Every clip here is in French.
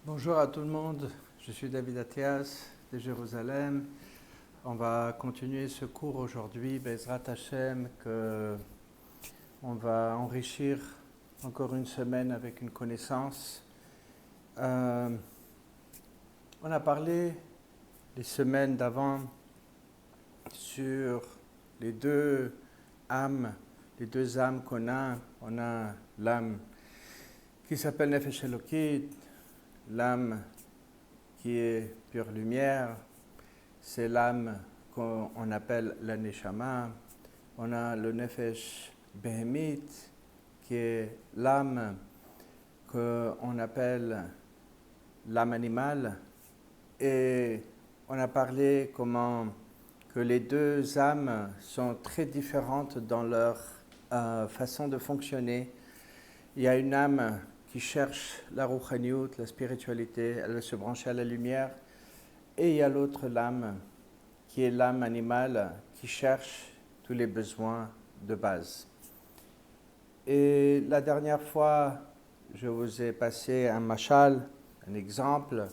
Bonjour à tout le monde, je suis David Athias de Jérusalem. On va continuer ce cours aujourd'hui, Bezrat Hashem, que on va enrichir encore une semaine avec une connaissance. On a parlé les semaines d'avant sur les deux âmes, qu'on a. On a l'âme qui s'appelle Nefesh Elokit, l'âme qui est pure lumière, c'est l'âme qu'on appelle la Neshama. On a le Nefesh Behemit, qui est l'âme qu'on appelle l'âme animale. Et on a parlé comment que les deux âmes sont très différentes dans leur façon de fonctionner. Il y a une âme qui cherche la Rouhaniout, la spiritualité, elle veut se brancher à la lumière. Et il y a l'autre l'âme, qui est l'âme animale, qui cherche tous les besoins de base. Et la dernière fois, je vous ai passé un mashal, un exemple,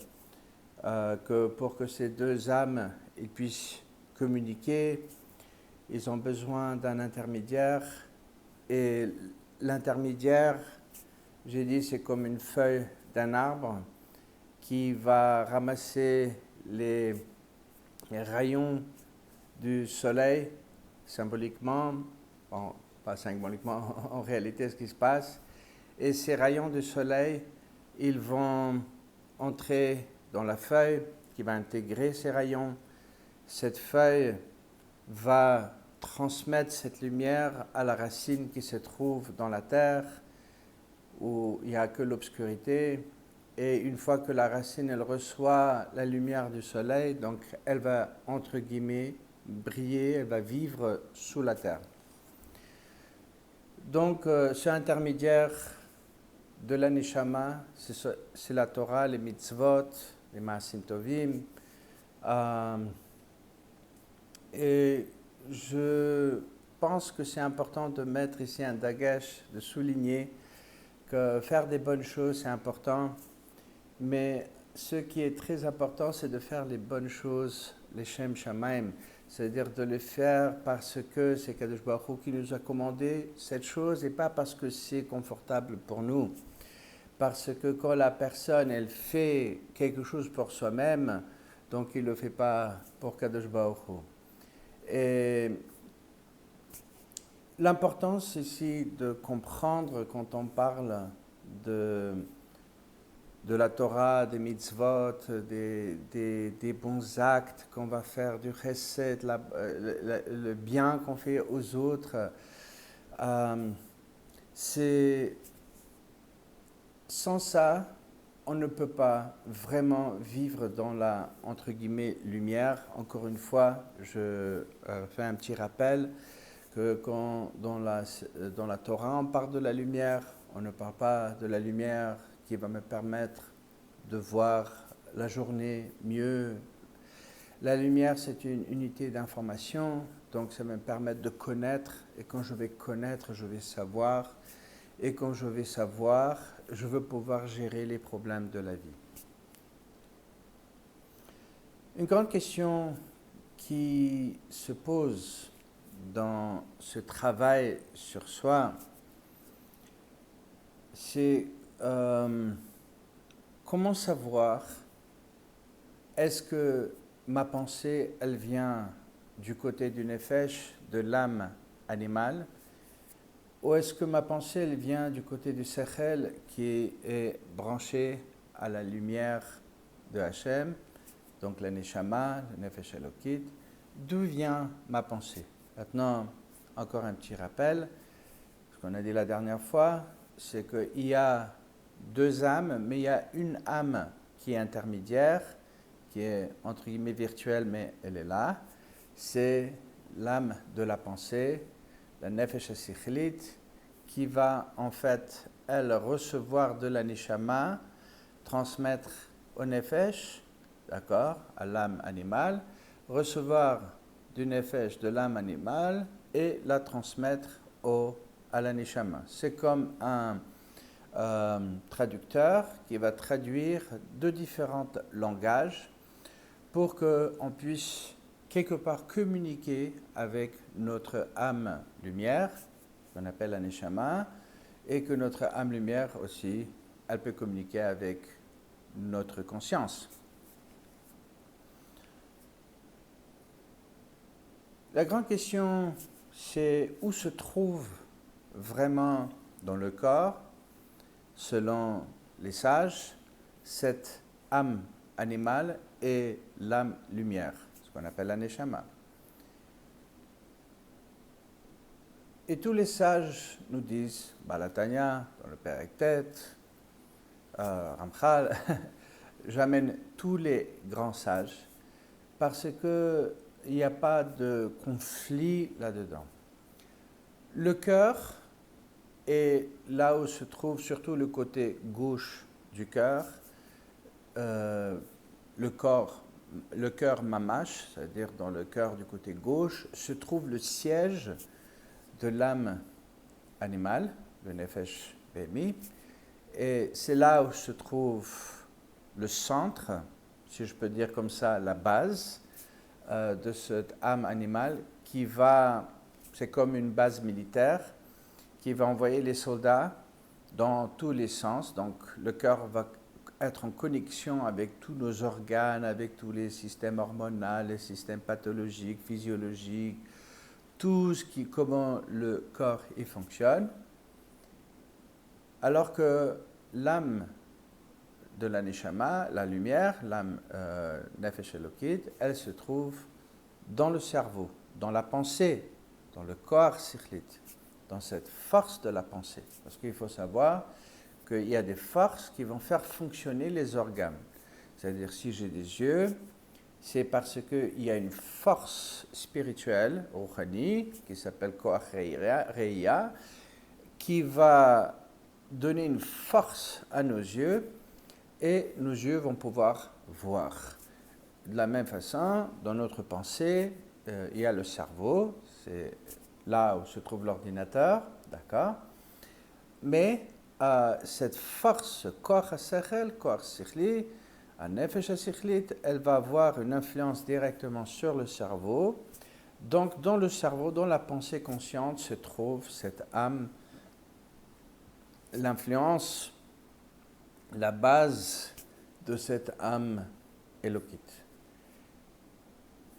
que pour que ces deux âmes ils puissent communiquer, ils ont besoin d'un intermédiaire. Et l'intermédiaire, j'ai dit, c'est comme une feuille d'un arbre qui va ramasser les rayons du soleil, symboliquement, bon, pas symboliquement, en réalité, ce qui se passe. Et ces rayons du soleil, ils vont entrer dans la feuille qui va intégrer ces rayons. Cette feuille va transmettre cette lumière à la racine qui se trouve dans la terre, où il n'y a que l'obscurité. Et une fois que la racine elle reçoit la lumière du soleil, donc elle va, entre guillemets, briller, elle va vivre sous la terre. Donc ce intermédiaire de la Neshama, c'est la Torah, les mitzvot, les Maasim Tovim. Et je pense que c'est important de mettre ici un dagesh, de souligner que faire des bonnes choses, c'est important. Mais ce qui est très important, c'est de faire les bonnes choses, les Shem Shamaim, c'est-à-dire de les faire parce que c'est Kadosh Baruch Hu qui nous a commandé cette chose et pas parce que c'est confortable pour nous. Parce que quand la personne, elle fait quelque chose pour soi-même, donc il ne le fait pas pour Kadosh Baruch Hu. Et l'importance ici de comprendre quand on parle de la Torah, des mitzvot, des bons actes qu'on va faire, du chesed, le bien qu'on fait aux autres. Sans ça, on ne peut pas vraiment vivre dans la, entre guillemets, lumière. Encore une fois, je fais un petit rappel que quand dans la Torah, on parle de la lumière, on ne parle pas de la lumière qui va me permettre de voir la journée mieux. La lumière, c'est une unité d'information, donc ça va me permettre de connaître, et quand je vais connaître, je vais savoir, et quand je vais savoir, je veux pouvoir gérer les problèmes de la vie. Une grande question qui se pose dans ce travail sur soi, c'est comment savoir, est-ce que ma pensée, elle vient du côté du nefesh, de l'âme animale, ou est-ce que ma pensée, elle vient du côté du sechel qui est branché à la lumière de Hachem, donc la neshama, le nefesh elokit, d'où vient ma pensée? Maintenant, encore un petit rappel, ce qu'on a dit la dernière fois, c'est qu'il y a deux âmes, mais il y a une âme qui est intermédiaire, qui est entre guillemets virtuelle, mais elle est là. C'est l'âme de la pensée, la nefesh sikhlit, qui va en fait, elle, recevoir de la neshama, transmettre au nefesh, d'accord, à l'âme animale, recevoir du nefesh de l'âme animale et la transmettre à la neshama. C'est comme traducteur qui va traduire de différents langages pour qu'on puisse quelque part communiquer avec notre âme lumière, qu'on appelle la Neshama, et que notre âme lumière aussi, elle peut communiquer avec notre conscience. La grande question, c'est où se trouve vraiment dans le corps, selon les sages, cette âme animale et l'âme lumière, ce qu'on appelle la Neshama. Et tous les sages nous disent, Balatanya, dans le Périctète, Ramchal, j'amène tous les grands sages parce qu'il n'y a pas de conflit là-dedans. Le cœur est là où se trouve surtout le côté gauche du cœur, le cœur mamash, c'est-à-dire dans le cœur du côté gauche, se trouve le siège de l'âme animale, le nefesh behemi, et c'est là où se trouve le centre, si je peux dire comme ça, la base de cette âme animale qui va, c'est comme une base militaire, qui va envoyer les soldats dans tous les sens. Donc le cœur va être en connexion avec tous nos organes, avec tous les systèmes hormonaux, les systèmes pathologiques, physiologiques, tout ce qui, comment le corps y fonctionne. Alors que l'âme de la Neshama, la lumière, l'âme Nefesh Elokit, elle se trouve dans le cerveau, dans la pensée, dans le corps sikhlit, dans cette force de la pensée. Parce qu'il faut savoir qu'il y a des forces qui vont faire fonctionner les organes. C'est-à-dire, si j'ai des yeux, c'est parce qu'il y a une force spirituelle, Rouhani, qui s'appelle Koach Reiya, qui va donner une force à nos yeux, et nos yeux vont pouvoir voir. De la même façon, dans notre pensée, il y a le cerveau, c'est là où se trouve l'ordinateur, d'accord? Mais cette force, Koach HaSechel, Koach Sikhli, Nefesh HaSikhlit, elle va avoir une influence directement sur le cerveau. Donc, dans le cerveau, dans la pensée consciente, se trouve cette âme, l'influence, la base de cette âme élokite.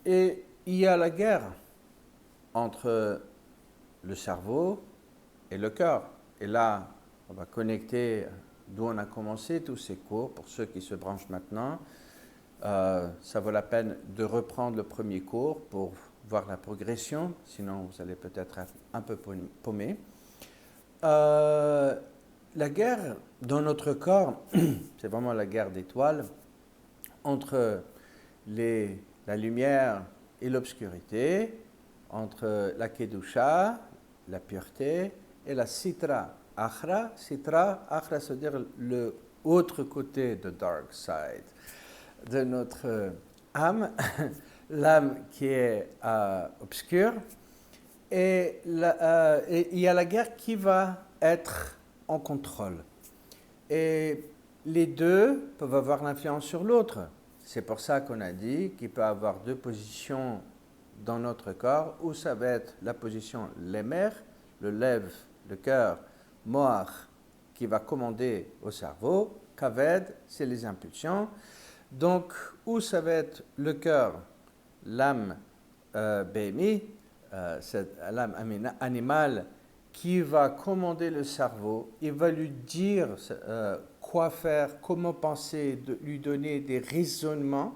Et il y a la guerre entre le cerveau et le cœur. Et là, on va connecter d'où on a commencé tous ces cours. Pour ceux qui se branchent maintenant, ça vaut la peine de reprendre le premier cours pour voir la progression, sinon vous allez peut-être être un peu paumé. La guerre dans notre corps, c'est vraiment la guerre d'étoiles entre la lumière et l'obscurité, entre la kedusha, la pureté, et la sitra, achra. Sitra, achra, c'est-à-dire l'autre côté de dark side de notre âme, l'âme qui est obscure. Et il y a la guerre qui va être en contrôle. Et les deux peuvent avoir l'influence sur l'autre. C'est pour ça qu'on a dit qu'il peut y avoir deux positions dans notre corps, où ça va être la position l'émer, le lève, le cœur, moach, qui va commander au cerveau, kaved, c'est les impulsions. Donc, où ça va être le cœur, l'âme behemi, l'âme animale, qui va commander le cerveau, il va lui dire quoi faire, comment penser, lui donner des raisonnements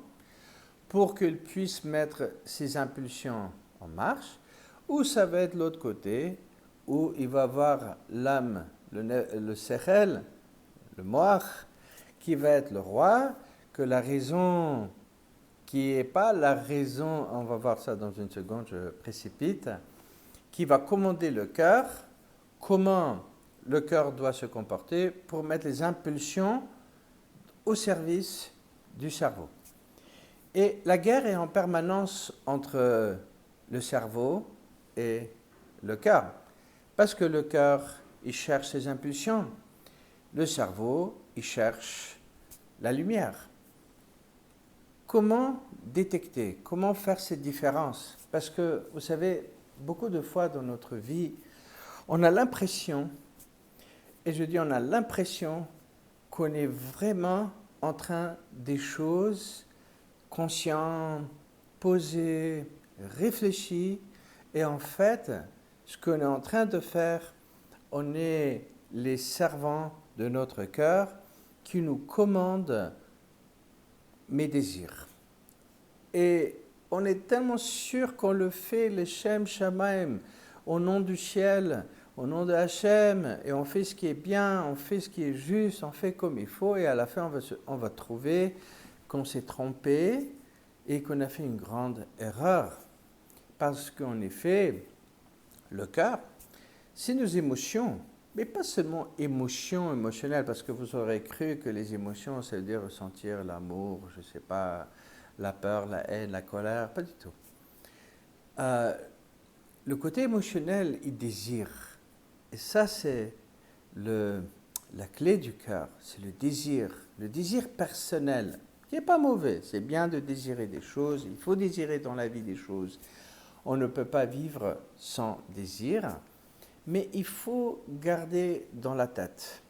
pour qu'il puisse mettre ses impulsions en marche, ou ça va être l'autre côté, où il va avoir l'âme, le sechel, le moach, qui va être le roi, que la raison, qui n'est pas la raison, on va voir ça dans une seconde, je précipite, qui va commander le cœur, comment le cœur doit se comporter pour mettre les impulsions au service du cerveau. Et la guerre est en permanence entre le cerveau et le cœur, parce que le cœur, il cherche ses impulsions. le cerveau, il cherche la lumière. Comment détecter? Comment faire cette différence? Parce que, vous savez, beaucoup de fois dans notre vie, on a l'impression, et je dis on a l'impression qu'on est vraiment en train des choses conscient, posé, réfléchi, et en fait, ce qu'on est en train de faire, on est les servants de notre cœur qui nous commandent mes désirs. Et on est tellement sûr qu'on le fait, les Shem Shamaim, au nom du ciel, au nom de Hachem, et on fait ce qui est bien, on fait ce qui est juste, on fait comme il faut, et à la fin, on va trouver qu'on s'est trompé et qu'on a fait une grande erreur. Parce qu'en effet, le cœur, c'est nos émotions, mais pas seulement émotions émotionnelles, parce que vous aurez cru que les émotions, ça veut dire ressentir l'amour, je ne sais pas, la peur, la haine, la colère, pas du tout. Le côté émotionnel, il désire. Et ça, c'est la clé du cœur, c'est le désir personnel, qui n'est pas mauvais. C'est bien de désirer des choses, il faut désirer dans la vie des choses. On ne peut pas vivre sans désir, mais il faut garder dans la tête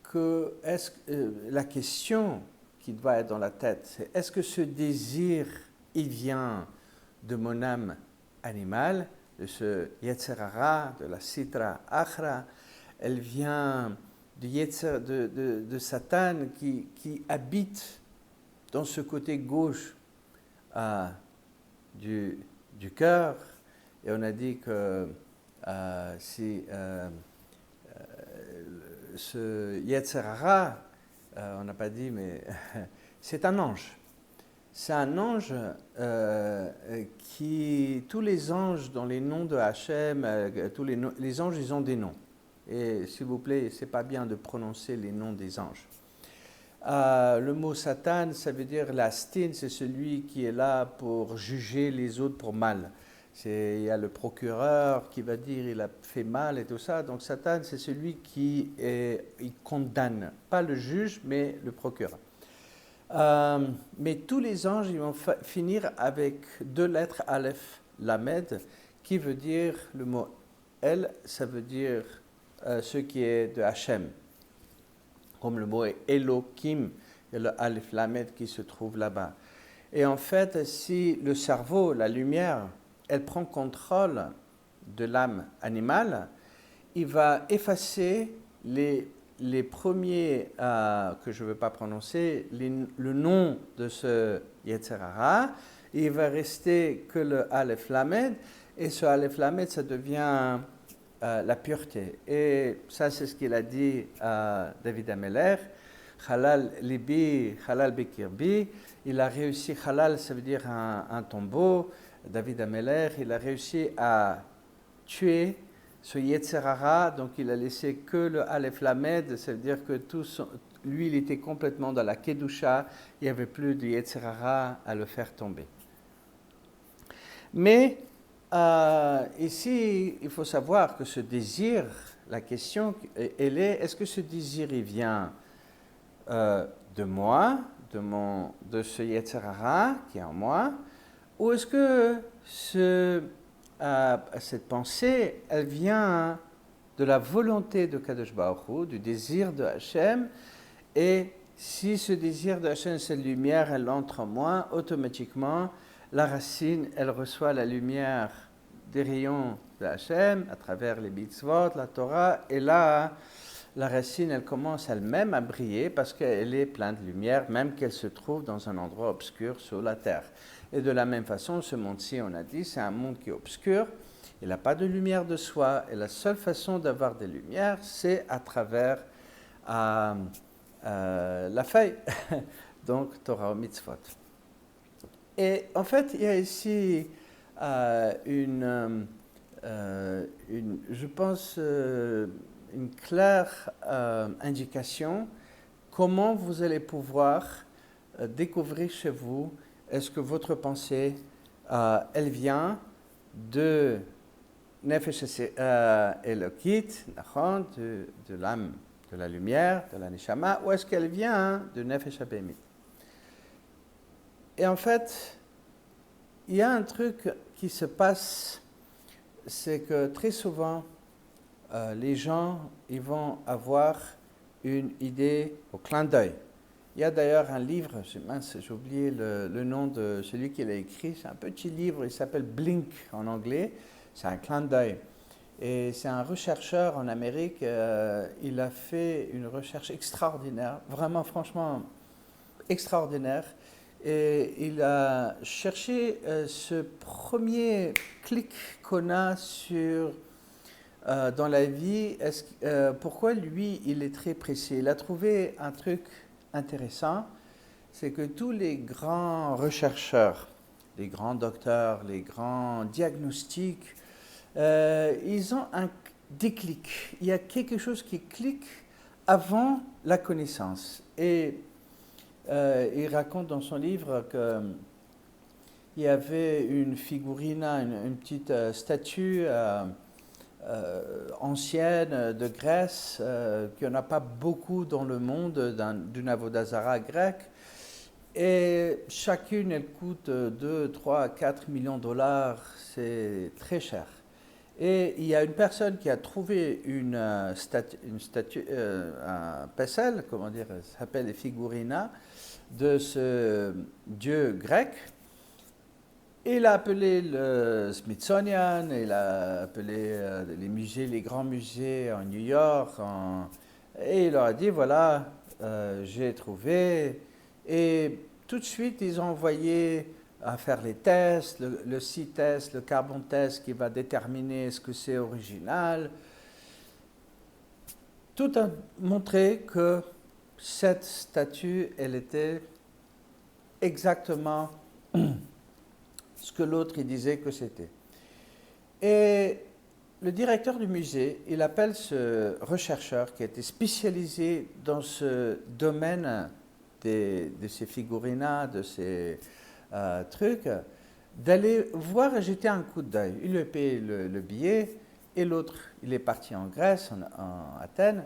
que la question qui doit être dans la tête, c'est est-ce que ce désir, il vient de mon âme animale, de ce Yetzer Hara, de la Sitra Achra, elle vient de Satan qui habite dans ce côté gauche du cœur. Et on a dit que ce Yetzer Hara, on n'a pas dit, mais c'est un ange. C'est un ange tous les anges dans les noms de Hachem, les anges, ils ont des noms. Et s'il vous plaît, c'est pas bien de prononcer les noms des anges. Le mot Satan, ça veut dire l'astin, c'est celui qui est là pour juger les autres pour mal. Il y a le procureur qui va dire il a fait mal et tout ça. Donc Satan, c'est celui il condamne, pas le juge, mais le procureur. Mais tous les anges, ils vont finir avec 2 lettres Aleph, Lamed, qui veut dire, le mot El, ça veut dire ce qui est de Hachem. Comme le mot est Elohim, et le Aleph, Lamed qui se trouve là-bas. Et en fait, si le cerveau, la lumière, elle prend contrôle de l'âme animale, il va effacer les premiers que je ne veux pas prononcer, le nom de ce Yetzer Hara, il va rester que le Aleph Lamed, et ce Aleph Lamed, ça devient la pureté. Et ça, c'est ce qu'il a dit à David Ameler, Halal Libi, Halal Bekirbi. Il a réussi, Halal, ça veut dire un tombeau. David Ameler, il a réussi à tuer ce Yetzer Hara, donc il a laissé que le Aleph Lamed, ça veut dire que lui, il était complètement dans la Kedusha, il n'y avait plus de Yetzer Hara à le faire tomber. Mais ici, il faut savoir que ce désir, la question, elle est, est-ce que ce désir, il vient de moi, de ce Yetzer Hara qui est en moi, ou est-ce que cette pensée, elle vient de la volonté de Kadosh Baruch Hu, du désir de Hachem, et si ce désir de Hachem, cette lumière, elle entre en moi, automatiquement, la racine, elle reçoit la lumière des rayons de Hachem, à travers les mitzvot, la Torah, et là, la racine, elle commence elle-même à briller parce qu'elle est pleine de lumière, même qu'elle se trouve dans un endroit obscur sur la terre. Et de la même façon, ce monde-ci, on a dit, c'est un monde qui est obscur, il n'a pas de lumière de soi, et la seule façon d'avoir des lumières, c'est à travers la feuille, donc Torah ou Mitzvot. Et en fait, il y a ici je pense, une claire indication comment vous allez pouvoir découvrir chez vous, est-ce que votre pensée, elle vient de Nefesh Elokit, de l'âme de la lumière, de la neshama, ou est-ce qu'elle vient de nefesh habémite? Et en fait, il y a un truc qui se passe, c'est que très souvent, les gens ils vont avoir une idée au clin d'œil. Il y a d'ailleurs un livre, j'ai oublié le nom de celui qui l'a écrit, c'est un petit livre, il s'appelle Blink en anglais, c'est un clin d'œil. Et c'est un chercheur en Amérique, il a fait une recherche extraordinaire, vraiment franchement extraordinaire. Et il a cherché ce premier clic qu'on a dans la vie. Pourquoi lui, il est très précis? Il a trouvé un truc intéressant, c'est que tous les grands chercheurs, les grands docteurs, les grands diagnostics, ils ont un déclic. Il y a quelque chose qui clique avant la connaissance. Et il raconte dans son livre qu'il y avait une figurina, une petite statue ancienne de Grèce, qu'il n'y en a pas beaucoup dans le monde, d'une avodazara grecque. Et chacune, elle coûte 2, 3, 4 millions de dollars, c'est très cher. Et il y a une personne qui a trouvé une statue, un pesel, comment dire, ça s'appelle figurina, de ce dieu grec. Il a appelé le Smithsonian, il a appelé les musées, les grands musées en New York, et il leur a dit, voilà, j'ai trouvé. Et tout de suite, ils ont envoyé à faire les tests, le C-test, le carbon test qui va déterminer ce que c'est original. Tout a montré que cette statue, elle était exactement ce que l'autre il disait que c'était. Et le directeur du musée, il appelle ce chercheur qui était spécialisé dans ce domaine de ces figurinas, de ces trucs, d'aller voir et jeter un coup d'œil. Il lui a payé le billet, et l'autre, il est parti en Grèce, en Athènes.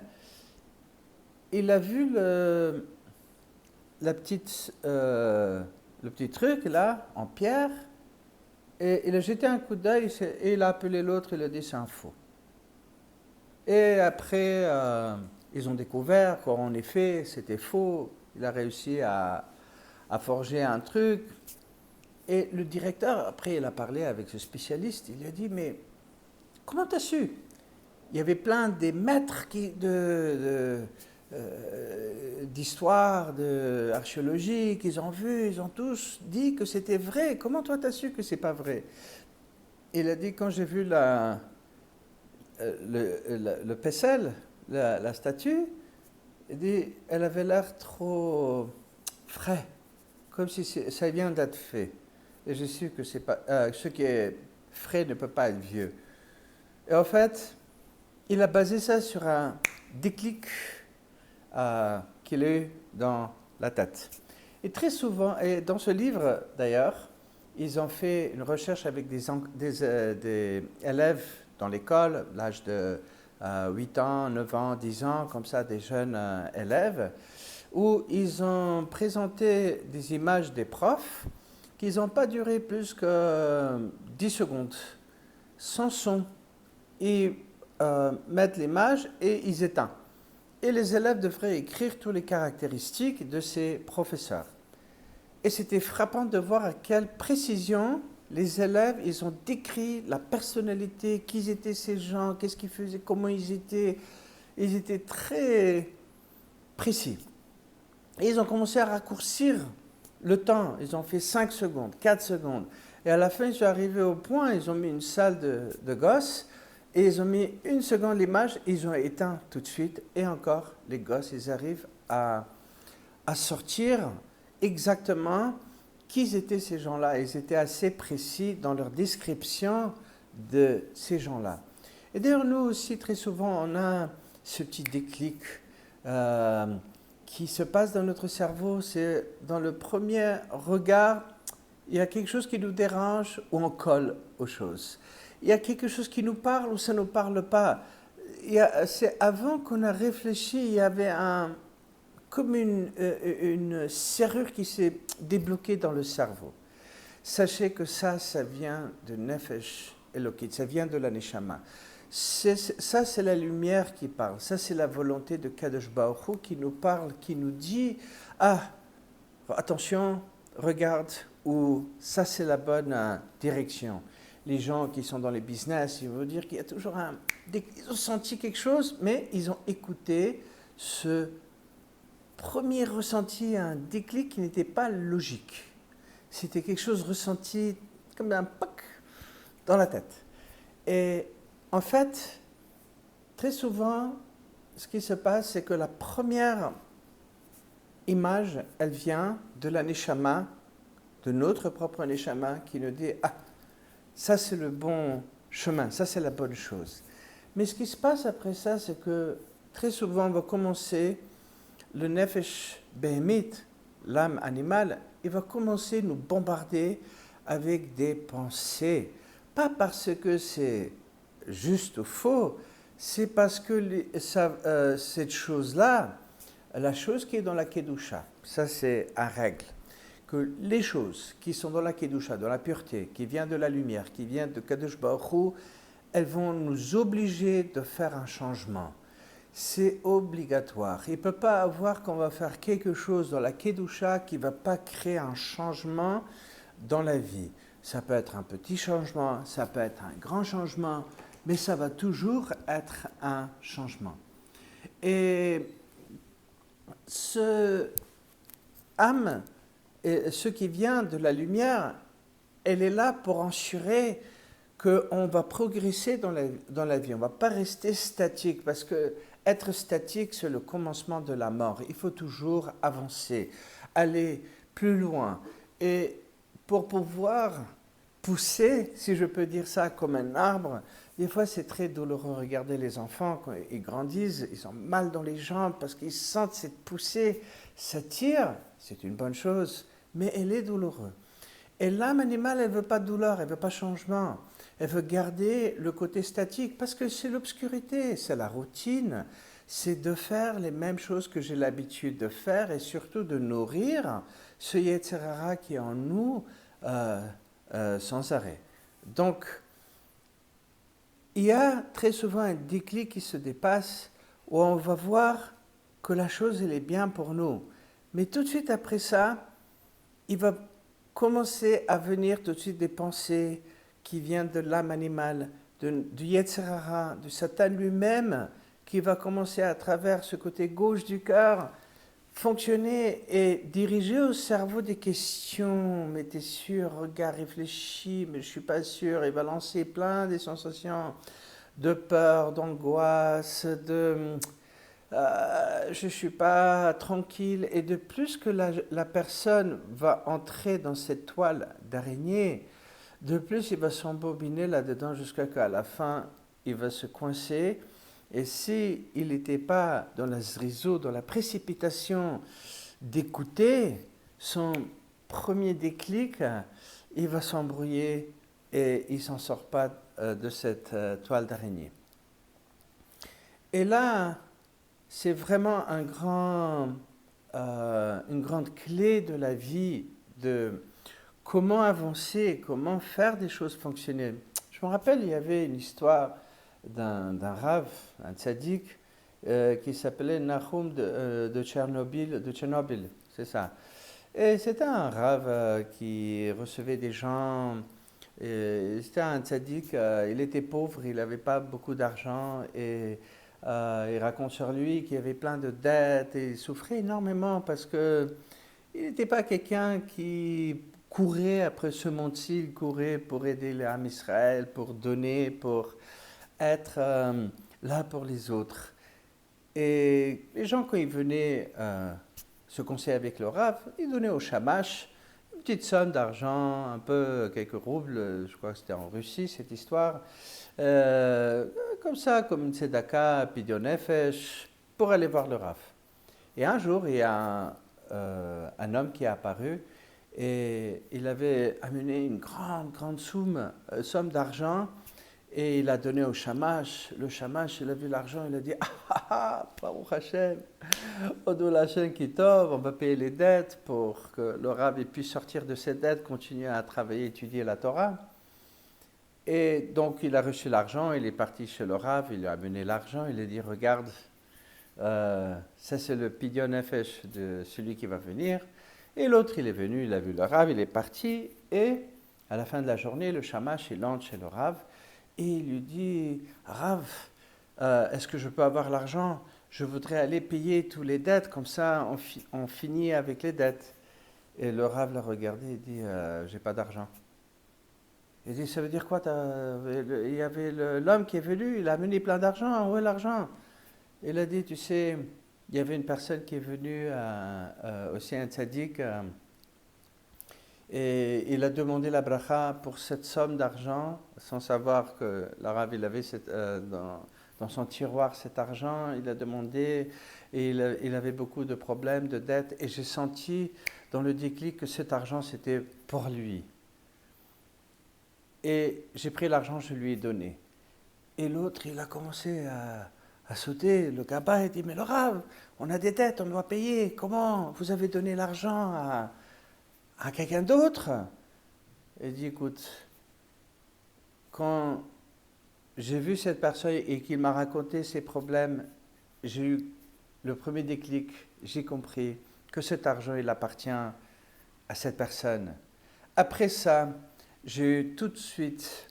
Il a vu le petit truc là, en pierre, et il a jeté un coup d'œil, et il a appelé l'autre, il a dit c'est un faux. Et après, ils ont découvert qu'en effet, c'était faux. Il a réussi à forger un truc. Et le directeur, après, il a parlé avec ce spécialiste, il lui a dit, mais comment tu as su? Il y avait plein des maîtres d'histoire, d'archéologie, qu'ils ont vu, ils ont tous dit que c'était vrai. Comment toi tu as su que c'est pas vrai? Il a dit, quand j'ai vu le pesel, la statue, il dit, elle avait l'air trop frais, comme si ça vient d'être fait. Et j'ai su que c'est pas, ce qui est frais ne peut pas être vieux. Et en fait, il a basé ça sur un déclic qu'il a eu dans la tête. Et très souvent, et dans ce livre d'ailleurs, ils ont fait une recherche avec des élèves dans l'école, l'âge de 8 ans, 9 ans, 10 ans, comme ça, des jeunes élèves, où ils ont présenté des images des profs qui n'ont pas duré plus que 10 secondes, sans son. Ils mettent l'image et ils éteignent. Et les élèves devraient écrire toutes les caractéristiques de ces professeurs. Et c'était frappant de voir à quelle précision les élèves, ils ont décrit la personnalité, qui étaient ces gens, qu'est-ce qu'ils faisaient, comment ils étaient. Ils étaient très précis. Et ils ont commencé à raccourcir le temps. Ils ont fait 5 secondes, 4 secondes. Et à la fin, ils sont arrivés au point, ils ont mis une salle de gosses, et ils ont mis 1 seconde l'image, ils ont éteint tout de suite. Et encore, les gosses, ils arrivent à sortir exactement qui étaient ces gens-là. Ils étaient assez précis dans leur description de ces gens-là. Et d'ailleurs, nous aussi, très souvent, on a ce petit déclic qui se passe dans notre cerveau. C'est dans le premier regard, il y a quelque chose qui nous dérange ou on colle aux choses. Il y a quelque chose qui nous parle ou ça ne nous parle pas. c'est avant qu'on a réfléchi, il y avait comme une serrure qui s'est débloquée dans le cerveau. Sachez que ça vient de Nefesh Elokit, ça vient de la Neshama. Ça, c'est la lumière qui parle. Ça, c'est la volonté de Kadosh Baruch Hu qui nous parle, qui nous dit « Ah, attention, regarde, ou ça, c'est la bonne direction. » Les gens qui sont dans les business, ils vont dire qu'il y a toujours ils ont senti quelque chose, mais ils ont écouté ce premier ressenti, un déclic qui n'était pas logique. C'était quelque chose ressenti comme un poc dans la tête. Et en fait, très souvent, ce qui se passe, c'est que la première image, elle vient de la Neshama, de notre propre Neshama, qui nous dit « Ah, ça c'est le bon chemin, ça c'est la bonne chose. » Mais ce qui se passe après ça, c'est que très souvent, on va commencer, le Nefesh Behemit, l'âme animale, il va commencer à nous bombarder avec des pensées. Pas parce que c'est juste ou faux, c'est parce que cette chose-là, la chose qui est dans la Kedusha, ça c'est une règle, que les choses qui sont dans la Kedusha, dans la pureté, qui viennent de la lumière, qui viennent de Kadosh Baruch Hu, elles vont nous obliger de faire un changement. C'est obligatoire. Il ne peut pas avoir qu'on va faire quelque chose dans la Kedusha qui ne va pas créer un changement dans la vie. Ça peut être un petit changement, ça peut être un grand changement, mais ça va toujours être un changement. Et ce âme, et ce qui vient de la lumière, elle est là pour assurer qu'on va progresser dans la vie. On ne va pas rester statique, parce que être statique, c'est le commencement de la mort. Il faut toujours avancer, aller plus loin. Et pour pouvoir pousser, si je peux dire ça, comme un arbre, des fois c'est très douloureux. Regardez les enfants, quand ils grandissent, ils ont mal dans les jambes parce qu'ils sentent cette poussée. Ça tire, c'est une bonne chose, mais elle est douloureuse. Et l'âme animale, elle ne veut pas de douleur, elle ne veut pas de changement. Elle veut garder le côté statique parce que c'est l'obscurité, c'est la routine. C'est de faire les mêmes choses que j'ai l'habitude de faire et surtout de nourrir ce Yetzer Hara qui est en nous sans arrêt. Donc, il y a très souvent un déclic qui se dépasse où on va voir que la chose, elle est bien pour nous. Mais tout de suite après ça, il va commencer à venir tout de suite des pensées qui viennent de l'âme animale, du Yetzer Hara, du Satan lui-même, qui va commencer à travers ce côté gauche du cœur, fonctionner et diriger au cerveau des questions. Mais t'es sûr, regarde, réfléchis, mais je suis pas sûr. Il va lancer plein des sensations de peur, d'angoisse, je ne suis pas tranquille. Et de plus que la personne va entrer dans cette toile d'araignée, de plus il va s'embobiner là-dedans jusqu'à qu'à la fin, il va se coincer. Et s'il n'était pas dans la zrizo, dans la précipitation d'écouter son premier déclic, il va s'embrouiller et il ne s'en sort pas de cette toile d'araignée. Et là, c'est vraiment une grande clé de la vie, de comment avancer, comment faire des choses fonctionner. Je me rappelle, il y avait une histoire d'un rav, un tzaddik, qui s'appelait Nahum de Tchernobyl, c'est ça. Et c'était un rav qui recevait des gens, c'était un tzaddik, il était pauvre, il n'avait pas beaucoup d'argent, et il raconte sur lui qu'il avait plein de dettes, et il souffrait énormément parce que il n'était pas quelqu'un qui courait après ce monde-ci, il courait pour aider l'âme Israël, pour donner, pour être là pour les autres. Et les gens, quand ils venaient se conseiller avec le Rav, ils donnaient au shamash une petite somme d'argent, un peu, quelques roubles, je crois que c'était en Russie cette histoire, comme ça, comme une tzedaka, pidyon nefesh, pour aller voir le Rav. Et un jour, il y a un homme qui est apparu et il avait amené une grande somme d'argent. Et il a donné au Shamash. Le Shamash, il a vu l'argent, il a dit Baruch Hashem, Odol Hashem Kitov, on va payer les dettes pour que le Rav puisse sortir de ses dettes, continuer à travailler, étudier la Torah. Et donc il a reçu l'argent, il est parti chez le Rav, il lui a amené l'argent, il lui a dit regarde, ça c'est le Pidyon Nefesh de celui qui va venir. Et l'autre il est venu, il a vu le Rav, il est parti. Et à la fin de la journée, le Shamash il entre chez le Rav et il lui dit Rav, est-ce que je peux avoir l'argent? Je voudrais aller payer tous les dettes, comme ça on finit avec les dettes. Et le Rav l'a regardé et dit j'ai pas d'argent. Il dit, ça veut dire quoi? Il y avait l'homme qui est venu, il a amené plein d'argent. Où est l'argent? Il a dit, tu sais, il y avait une personne qui est venue aussi un tzaddik et il a demandé la bracha pour cette somme d'argent, sans savoir que l'arabe il avait dans son tiroir cet argent. Il a demandé et il avait beaucoup de problèmes, de dettes. Et j'ai senti dans le déclic que cet argent c'était pour lui. Et j'ai pris l'argent, je lui ai donné. Et l'autre, il a commencé à sauter. Le gaba, il dit, mais le Rav, on a des dettes, on doit payer. Comment? Vous avez donné l'argent à quelqu'un d'autre? Il dit, écoute, quand j'ai vu cette personne et qu'il m'a raconté ses problèmes, j'ai eu le premier déclic, j'ai compris que cet argent, il appartient à cette personne. Après ça, j'ai eu tout de suite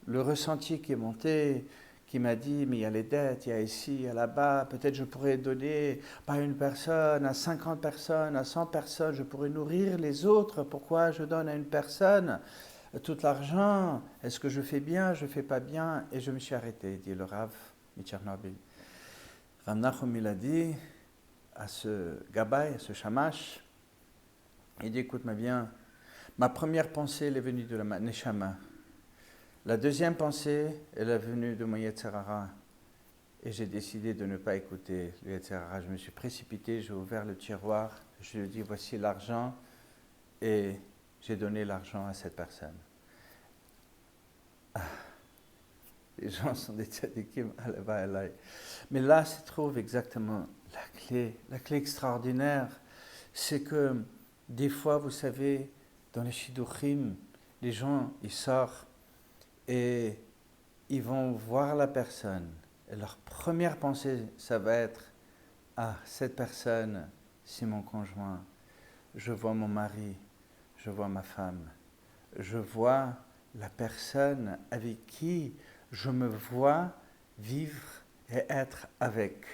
le ressenti qui est monté, qui m'a dit, mais il y a les dettes, il y a ici, il y a là-bas, peut-être je pourrais donner pas à une personne, à 50 personnes, à 100 personnes, je pourrais nourrir les autres, pourquoi je donne à une personne tout l'argent? Est-ce que je fais bien, je ne fais pas bien? Et je me suis arrêté, dit le Rav Mitchernobyl. Rav Nachum, il a dit à ce Gabay, à ce Shamash, il dit, écoute-moi bien, ma première pensée, elle est venue de la Neshama. La deuxième pensée, elle est venue de mon Yetzer Hara. Et j'ai décidé de ne pas écouter le Yetzer Hara. Je me suis précipité, j'ai ouvert le tiroir, je lui ai dit, voici l'argent, et j'ai donné l'argent à cette personne. Les gens sont des tzadikim, mais là se trouve exactement la clé extraordinaire, c'est que des fois, vous savez, dans les shidduchim, les gens, ils sortent et ils vont voir la personne. Et leur première pensée, ça va être « Ah, cette personne, c'est mon conjoint. Je vois mon mari, je vois ma femme. Je vois la personne avec qui je me vois vivre et être avec. »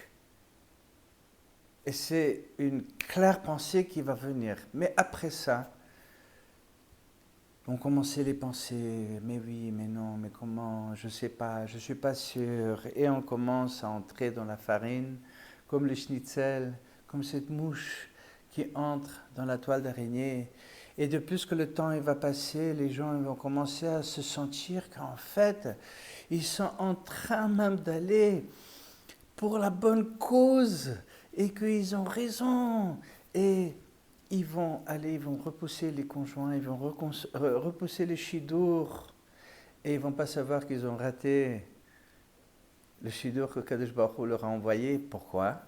Et c'est une claire pensée qui va venir. Mais après ça, on commençait les pensées, mais oui, mais non, mais comment, je ne sais pas, je ne suis pas sûr. Et on commence à entrer dans la farine, comme le schnitzel, comme cette mouche qui entre dans la toile d'araignée. Et de plus que le temps il va passer, les gens ils vont commencer à se sentir qu'en fait, ils sont en train même d'aller pour la bonne cause et qu'ils ont raison. Et ils vont repousser les conjoints, ils vont repousser les shidour et ils ne vont pas savoir qu'ils ont raté le shidour que Kadosh Baruch Hu leur a envoyé. Pourquoi?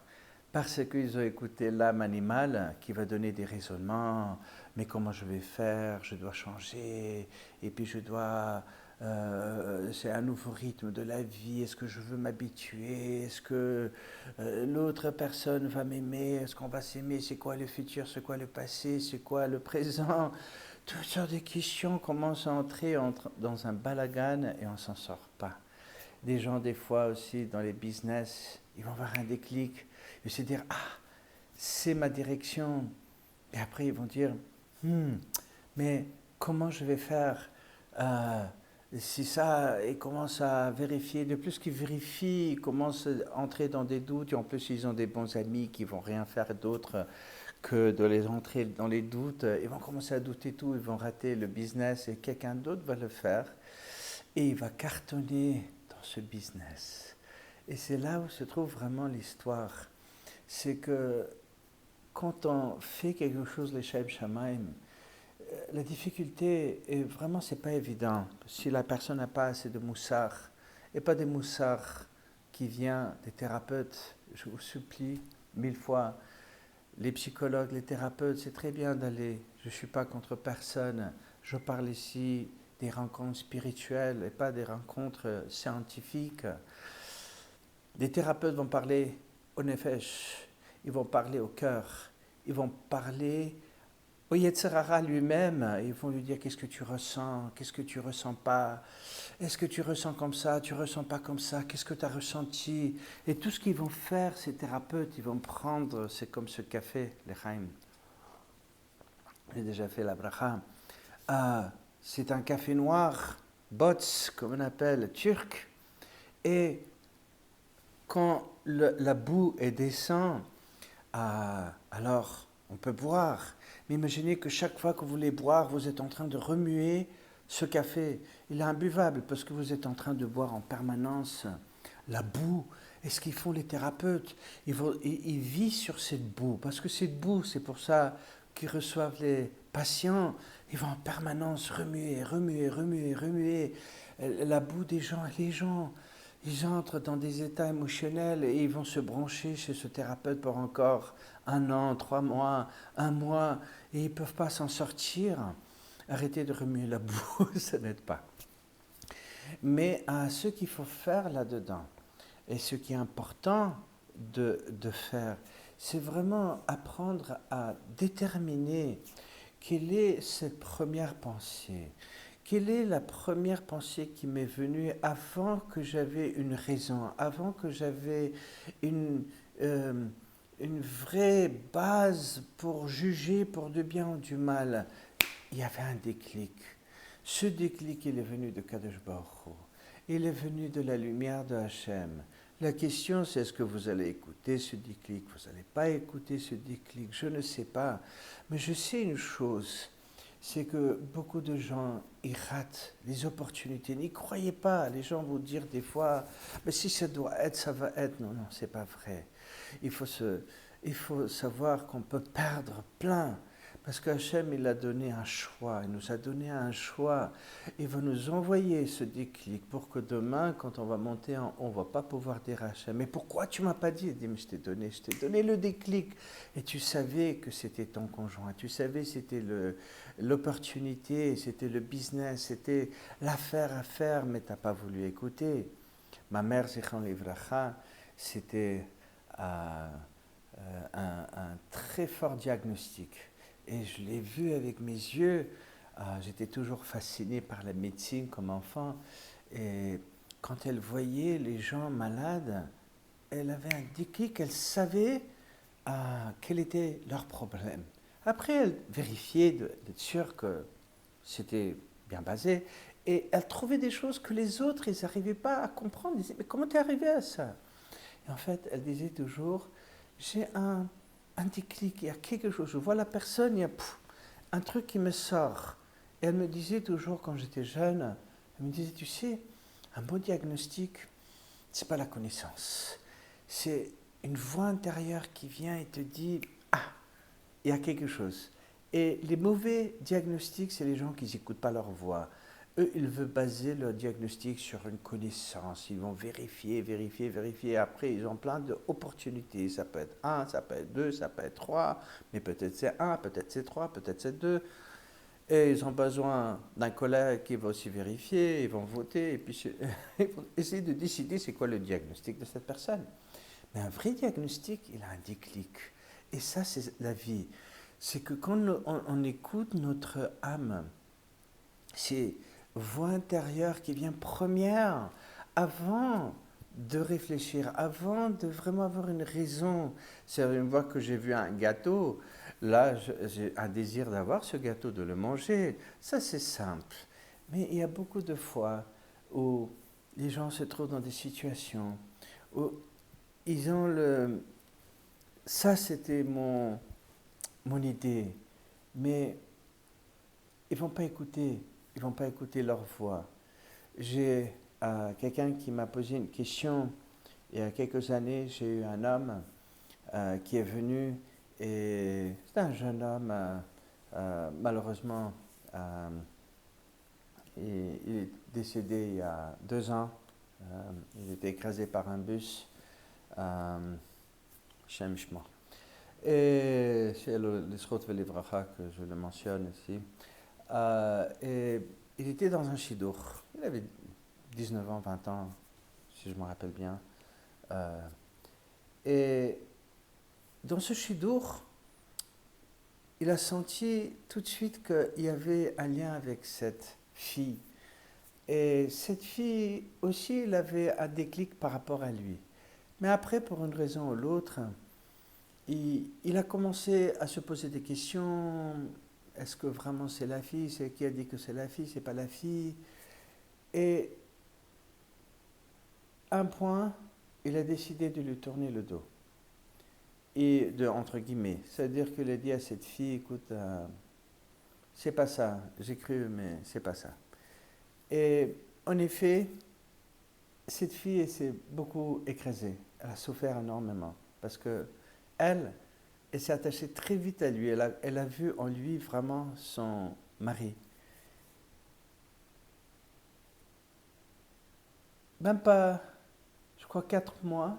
Parce qu'ils ont écouté l'âme animale qui va donner des raisonnements. Mais comment je vais faire? Je dois changer. Et puis je dois... c'est un nouveau rythme de la vie. Est-ce que je veux m'habituer? Est-ce que l'autre personne va m'aimer? Est-ce qu'on va s'aimer? C'est quoi le futur? C'est quoi le passé? C'est quoi le présent? Toutes sortes de questions commencent à entrer dans un balagan et on ne s'en sort pas. Des gens, des fois aussi, dans les business, ils vont avoir un déclic. Ils vont se dire, ah, c'est ma direction. Et après, ils vont dire, mais comment je vais faire si ça, ils commencent à vérifier. De plus qu'ils vérifient, ils commencent à entrer dans des doutes. Et en plus, ils ont des bons amis qui ne vont rien faire d'autre que de les entrer dans les doutes. Ils vont commencer à douter tout. Ils vont rater le business et quelqu'un d'autre va le faire. Et il va cartonner dans ce business. Et c'est là où se trouve vraiment l'histoire. C'est que quand on fait quelque chose, les Shem Shamaim, la difficulté, est vraiment, c'est pas évident. Si la personne n'a pas assez de moussard, et pas des moussards qui viennent des thérapeutes. Je vous supplie 1000 fois, les psychologues, les thérapeutes, c'est très bien d'aller, je ne suis pas contre personne, je parle ici des rencontres spirituelles et pas des rencontres scientifiques. Les thérapeutes vont parler au nefesh, ils vont parler au cœur, ils vont parler au Yetzer Hara lui-même, ils vont lui dire qu'est-ce que tu ressens, qu'est-ce que tu ressens pas, est-ce que tu ressens comme ça, tu ressens pas comme ça, qu'est-ce que tu as ressenti. Et tout ce qu'ils vont faire, ces thérapeutes, ils vont prendre, c'est comme ce café, l'Echaim. J'ai déjà fait la bracha. C'est un café noir, bots, comme on appelle, turc. Et quand la boue descend, alors on peut boire. Mais imaginez que chaque fois que vous voulez boire, vous êtes en train de remuer ce café. Il est imbuvable parce que vous êtes en train de boire en permanence la boue. Et ce qu'ils font les thérapeutes, ils vivent sur cette boue. Parce que cette boue, c'est pour ça qu'ils reçoivent les patients. Ils vont en permanence remuer la boue des gens. Et les gens, ils entrent dans des états émotionnels et ils vont se brancher chez ce thérapeute pour encore 1 an, 3 mois, 1 mois, et ils ne peuvent pas s'en sortir. Arrêtez de remuer la boue, ça n'aide pas. Mais ce qu'il faut faire là-dedans, et ce qui est important de faire, c'est vraiment apprendre à déterminer quelle est cette première pensée. Quelle est la première pensée qui m'est venue avant que j'avais une raison, avant que j'avais une vraie base pour juger pour du bien ou du mal? Il y avait un déclic. Ce déclic, il est venu de Kadosh Baruch Hu. Il est venu de la lumière de Hachem. La question, c'est est-ce que vous allez écouter ce déclic? Vous n'allez pas écouter ce déclic? Je ne sais pas. Mais je sais une chose, c'est que beaucoup de gens, ils ratent les opportunités. N'y croyez pas. Les gens vont dire des fois, mais si ça doit être, ça va être. Non, non, c'est pas vrai. Il faut savoir qu'on peut perdre plein. Parce qu'Hachem, il a donné un choix, il nous a donné un choix. Il va nous envoyer ce déclic pour que demain, quand on va monter en haut, on ne va pas pouvoir dire à Hachem, mais pourquoi tu ne m'as pas dit? Il dit, mais je t'ai donné le déclic. Et tu savais que c'était ton conjoint, tu savais que c'était l'opportunité, c'était le business, c'était l'affaire à faire, mais tu n'as pas voulu écouter. Ma mère, Zichron Livracha, c'était un très fort diagnostic. Et je l'ai vu avec mes yeux. J'étais toujours fasciné par la médecine comme enfant. Et quand elle voyait les gens malades, elle avait un déclic, elle savait quel était leur problème. Après, elle vérifiait d'être sûre que c'était bien basé. Et elle trouvait des choses que les autres, ils n'arrivaient pas à comprendre. Ils disaient, mais comment t'es arrivé à ça? Et en fait, elle disait toujours, j'ai un déclic, il y a quelque chose, je vois la personne, il y a un truc qui me sort. Et elle me disait toujours, quand j'étais jeune, elle me disait, tu sais, un bon diagnostic, c'est pas la connaissance. C'est une voix intérieure qui vient et te dit, il y a quelque chose. Et les mauvais diagnostics, c'est les gens qui n'écoutent pas leur voix. Eux, ils veulent baser leur diagnostic sur une connaissance. Ils vont vérifier. Après, ils ont plein d'opportunités. Ça peut être 1, ça peut être 2, ça peut être 3. Mais peut-être c'est 1, peut-être c'est 3, peut-être c'est 2. Et ils ont besoin d'un collègue qui va aussi vérifier. Ils vont voter. Et puis, ils vont essayer de décider c'est quoi le diagnostic de cette personne. Mais un vrai diagnostic, il a un déclic. Et ça, c'est la vie. C'est que quand on écoute notre âme, c'est voix intérieure qui vient première avant de réfléchir, avant de vraiment avoir une raison. C'est une fois que j'ai vu un gâteau, là j'ai un désir d'avoir ce gâteau, de le manger. Ça c'est simple. Mais il y a beaucoup de fois où les gens se trouvent dans des situations où ils ont le... Ça c'était mon idée, mais ils ne vont pas écouter. Ils ne vont pas écouter leur voix. J'ai quelqu'un qui m'a posé une question. Il y a quelques années, j'ai eu un homme qui est venu et c'est un jeune homme, malheureusement, il est décédé il y a 2 ans, Il était écrasé par un bus à Shem Shmor. Et c'est l'Isrot Velivracha que je le mentionne ici. Et il était dans un shidour. Il avait 19 ans, 20 ans, si je me rappelle bien. Et dans ce shidour, il a senti tout de suite qu'il y avait un lien avec cette fille. Et cette fille aussi, elle avait un déclic par rapport à lui. Mais après, pour une raison ou l'autre, il a commencé à se poser des questions. Est-ce que vraiment c'est la fille? C'est qui a dit que c'est la fille? C'est pas la fille? Et à un point, il a décidé de lui tourner le dos. Et entre guillemets, c'est-à-dire qu'il a dit à cette fille, écoute, c'est pas ça, j'ai cru, mais c'est pas ça. Et en effet, cette fille s'est beaucoup écrasée, elle a souffert énormément, parce que elle s'est attachée très vite à lui, elle a vu en lui vraiment son mari. Même pas, je crois, 4 mois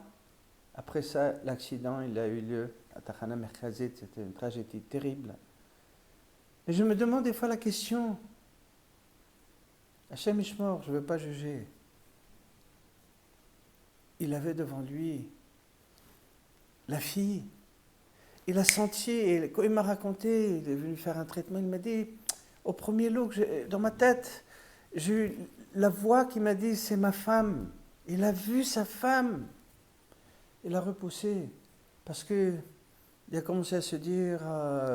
après ça, l'accident, il a eu lieu à Tachana Merkazit, c'était une tragédie terrible. Et je me demande des fois la question, Hachem Ishmor, je ne veux pas juger. Il avait devant lui la fille. Il a senti, et quand il m'a raconté, il est venu faire un traitement, il m'a dit, au premier lot, dans ma tête, j'ai eu la voix qui m'a dit, c'est ma femme. Il a vu sa femme. Il a repoussé, parce qu'il a commencé à se dire,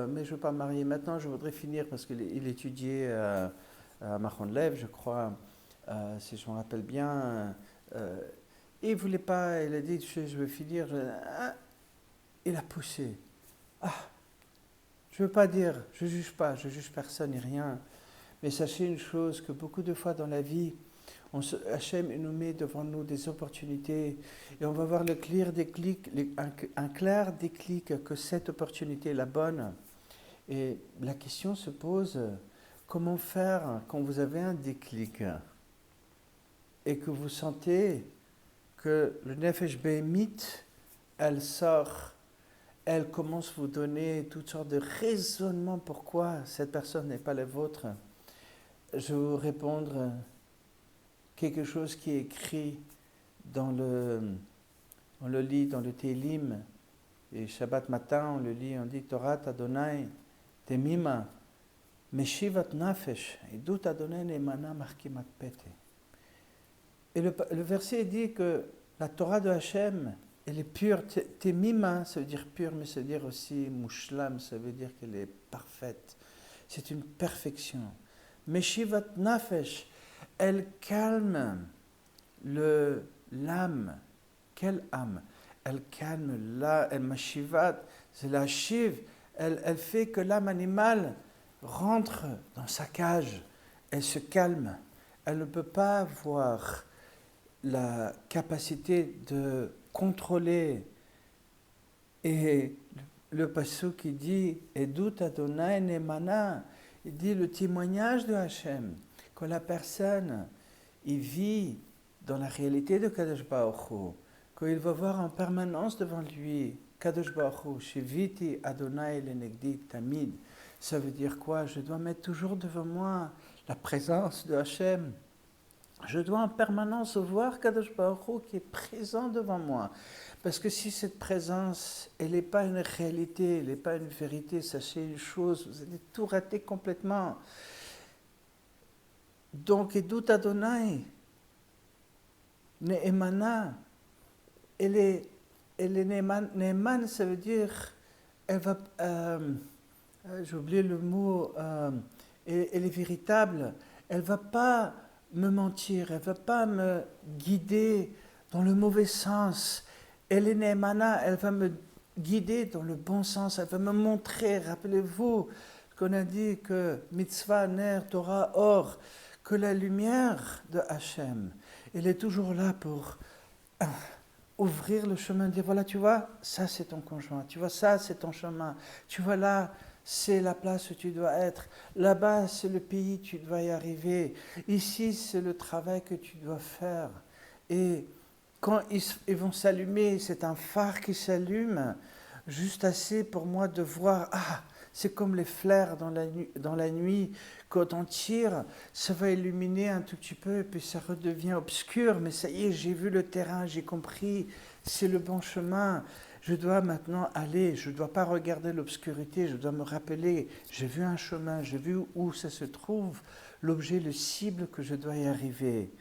mais je ne veux pas me marier maintenant, je voudrais finir, parce qu'il étudiait à Machon Lev, je crois, si je me rappelle bien. Il ne voulait pas, il a dit, je veux finir. Il a poussé. Je ne veux pas dire, je ne juge pas, je ne juge personne et rien. Mais sachez une chose, que beaucoup de fois dans la vie, Hachem nous met devant nous des opportunités et on va voir un clair déclic que cette opportunité est la bonne. Et la question se pose, comment faire quand vous avez un déclic et que vous sentez que le Nefesh Behemit, elle sort, elle commence à vous donner toutes sortes de raisonnements pourquoi cette personne n'est pas la vôtre. Je vais vous répondre quelque chose qui est écrit on le lit dans le Télim, et Shabbat matin on le lit, on dit Torah Adonai Temima Meshivat Nafesh Edut Adonai Neemana Markimat Pete. Et le verset dit que la Torah de Hachem, elle est pure. Temima, ça veut dire pure, mais ça veut dire aussi Mushlam, ça veut dire qu'elle est parfaite. C'est une perfection. Meshivat Nafesh, elle calme l'âme. Quelle âme? Elle calme elle Meshivat, c'est la shiv. Elle fait que l'âme animale rentre dans sa cage. Elle se calme. Elle ne peut pas avoir la capacité de contrôler. Et le passage qui dit Edut Adonai Neemana, il dit le témoignage de Hachem, que la personne il vit dans la réalité de Kadosh Baruch Hu, qu'il va voir en permanence devant lui Kadosh Baruch Hu, Shiviti Adonai Lenegdi Tamid. Ça veut dire quoi? Je dois mettre toujours devant moi la présence de Hachem. Je dois en permanence voir Kadosh Baruch Hu qui est présent devant moi. Parce que si cette présence, elle n'est pas une réalité, elle n'est pas une vérité, sachez une chose, vous allez tout rater complètement. Donc, Edut Adonai, Neemana, elle est Neeman, ça veut dire, elle va, j'ai oublié le mot, elle est véritable, elle ne va pas me mentir, elle ne va pas me guider dans le mauvais sens. Elle est Neemana, elle va me guider dans le bon sens, elle va me montrer, rappelez-vous qu'on a dit que mitzvah, ner, Torah, or, que la lumière de Hachem, elle est toujours là pour ouvrir le chemin, dire voilà, tu vois, ça c'est ton conjoint, tu vois, ça c'est ton chemin, tu vois là, c'est la place où tu dois être, là-bas c'est le pays où tu dois y arriver, ici c'est le travail que tu dois faire. Et quand ils vont s'allumer, c'est un phare qui s'allume, juste assez pour moi de voir, c'est comme les flares dans la nuit, quand on tire, ça va illuminer un tout petit peu, et puis ça redevient obscur, mais ça y est, j'ai vu le terrain, j'ai compris, c'est le bon chemin. Je dois maintenant aller, je ne dois pas regarder l'obscurité, je dois me rappeler, j'ai vu un chemin, j'ai vu où ça se trouve, l'objet, le cible que je dois y arriver.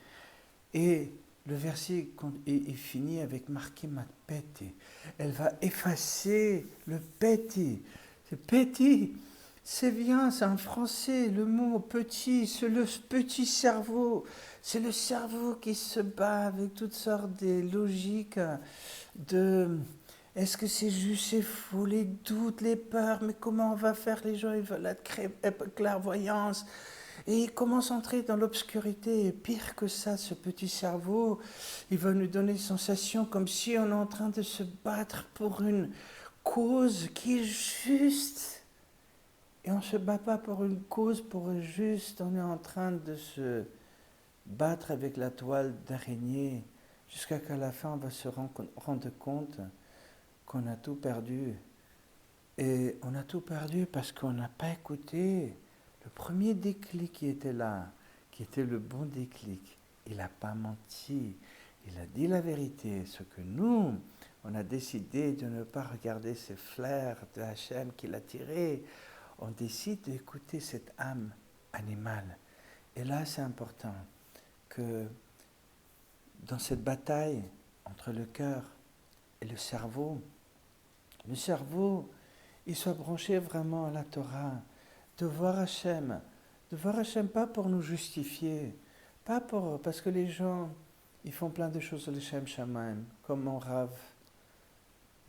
Et le verset il finit avec marqué ma peti. Elle va effacer le peti. C'est peti, c'est bien, c'est en français, le mot petit, c'est le petit cerveau. C'est le cerveau qui se bat avec toutes sortes de logiques de est-ce que c'est juste, c'est faux, les doutes, les peurs, mais comment on va faire? Les gens, ils veulent la clairvoyance. Et il commence à entrer dans l'obscurité. Et pire que ça, ce petit cerveau, il va nous donner une sensation comme si on est en train de se battre pour une cause qui est juste. Et on ne se bat pas pour une cause pour juste, on est en train de se battre avec la toile d'araignée jusqu'à qu'à la fin on va se rendre compte qu'on a tout perdu. Et on a tout perdu parce qu'on n'a pas écouté le premier déclic qui était là, qui était le bon déclic. Il n'a pas menti, il a dit la vérité. Ce que nous, on a décidé de ne pas regarder ces flares de Hachem qu'il a tirés. On décide d'écouter cette âme animale. Et là, c'est important que dans cette bataille entre le cœur et le cerveau, il soit branché vraiment à la Torah, de voir Hachem pas pour nous justifier, parce que les gens, ils font plein de choses le Shem Shamaim, comme mon Rav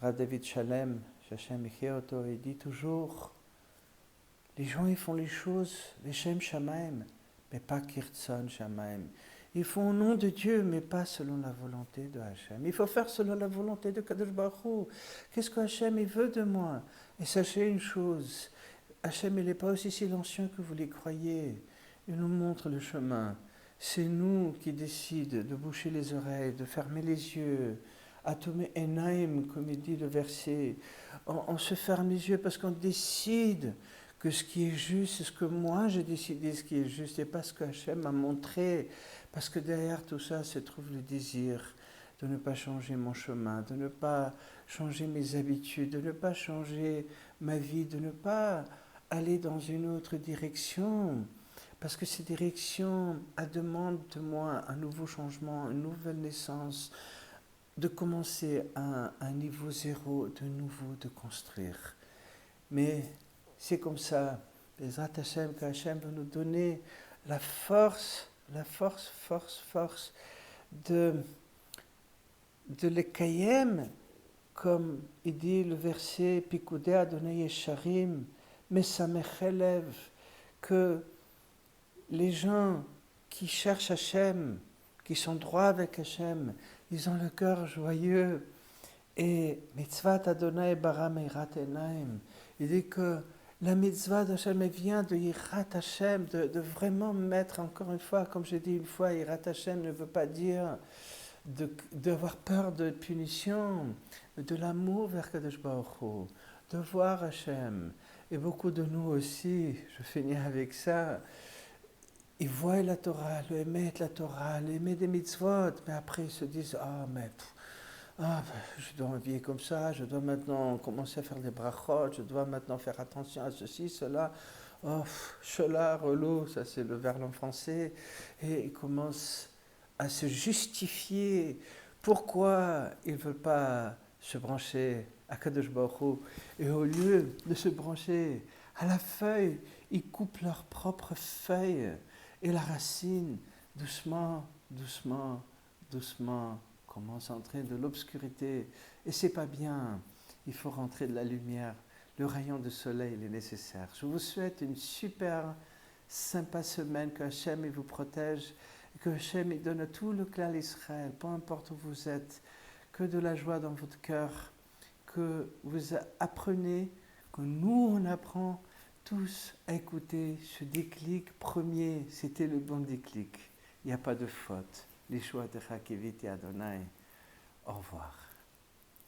David Shalem, Shachem Echioto, il dit toujours, les gens ils font les choses, les Shem Shamaim, mais pas Kirtson Shamaim. Ils font au nom de Dieu, mais pas selon la volonté de Hachem. Il faut faire selon la volonté de Kadosh Baruch Hu. Qu'est-ce que Hachem il veut de moi? Et sachez une chose, Hachem il n'est pas aussi silencieux que vous les croyez. Il nous montre le chemin. C'est nous qui décidons de boucher les oreilles, de fermer les yeux. Atomé Enaim, comme il dit le verset. On se ferme les yeux parce qu'on décide que ce qui est juste, c'est ce que moi j'ai décidé, ce qui est juste, et pas ce que Hachem m'a montré. Parce que derrière tout ça se trouve le désir de ne pas changer mon chemin, de ne pas changer mes habitudes, de ne pas changer ma vie, de ne pas aller dans une autre direction. Parce que ces directions, elles demandent de moi un nouveau changement, une nouvelle naissance, de commencer à un niveau zéro, de nouveau de construire. Mais c'est comme ça, les Hachem, qu'Hachem va nous donner la force de l'Ekayem, comme il dit le verset Pikoudé Adonai Yesharim, Mesamechelev, que les gens qui cherchent Hachem, qui sont droits avec Hachem, ils ont le cœur joyeux. Et Mitzvat Adonai Bara Meirat Enaim, il dit que la mitzvah d'Hachem vient de Yirat Hashem, de vraiment mettre, encore une fois, comme j'ai dit une fois, Yirat Hashem ne veut pas dire d'avoir peur de punition, de l'amour vers Kadosh Baruch Hu, de voir Hashem. Et beaucoup de nous aussi, je finis avec ça, ils voient la Torah, le émettent la Torah, l'aimer des mitzvot, mais après ils se disent, je dois vivre comme ça, je dois maintenant commencer à faire des brachot, je dois maintenant faire attention à ceci, cela. Chola, relou, ça c'est le verbe en français. Et ils commencent à se justifier pourquoi ils ne veulent pas se brancher à Kadosh Baruch Hu. Et au lieu de se brancher à la feuille, ils coupent leur propre feuille et la racine, doucement, commence à entrer de l'obscurité. Et c'est pas bien. Il faut rentrer de la lumière. Le rayon de soleil, il est nécessaire. Je vous souhaite une super sympa semaine, que Hachem vous protège, et que Hachem donne à tout le clan d'Israël, peu importe où vous êtes, que de la joie dans votre cœur, que vous apprenez, que nous on apprend tous à écouter ce déclic premier. C'était le bon déclic. Il n'y a pas de faute. L'Ishua Techa Kiviti Adonai. Au revoir.